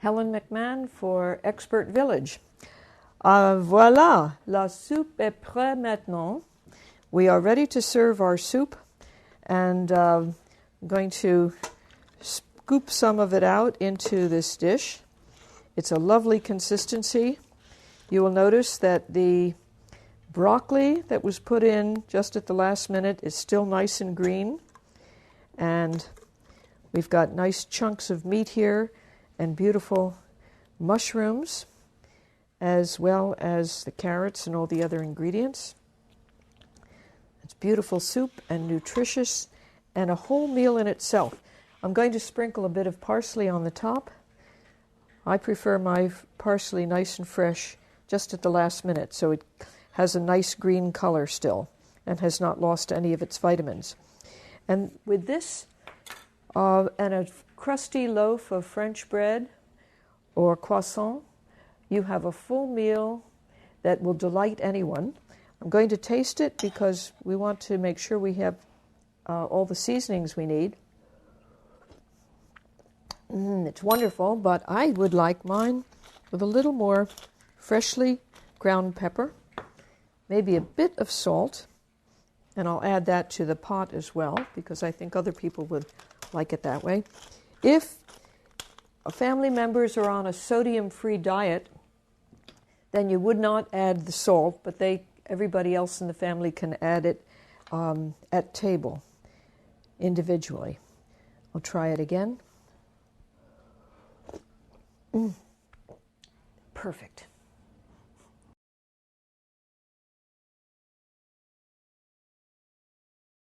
Helen McMahon for Expert Village. Voilà, la soupe est prête maintenant. We are ready to serve our soup, and I'm going to scoop some of it out into this dish. It's a lovely consistency. You will notice that the broccoli that was put in just at the last minute is still nice and green, and we've got nice chunks of meat here and beautiful mushrooms, as well as the carrots and all the other ingredients. It's beautiful soup and nutritious and a whole meal in itself. I'm going to sprinkle a bit of parsley on the top. I prefer my parsley nice and fresh just at the last minute, so it has a nice green color still and has not lost any of its vitamins. And with this and a crusty loaf of French bread or croissant, you have a full meal that will delight anyone. I'm going to taste it because we want to make sure we have all the seasonings we need. It's wonderful, but I would like mine with a little more freshly ground pepper, maybe a bit of salt, and I'll add that to the pot as well because I think other people would like it that way. If family members are on a sodium-free diet, then you would not add the salt, but everybody else in the family can add it at table individually. I'll try it again. Perfect.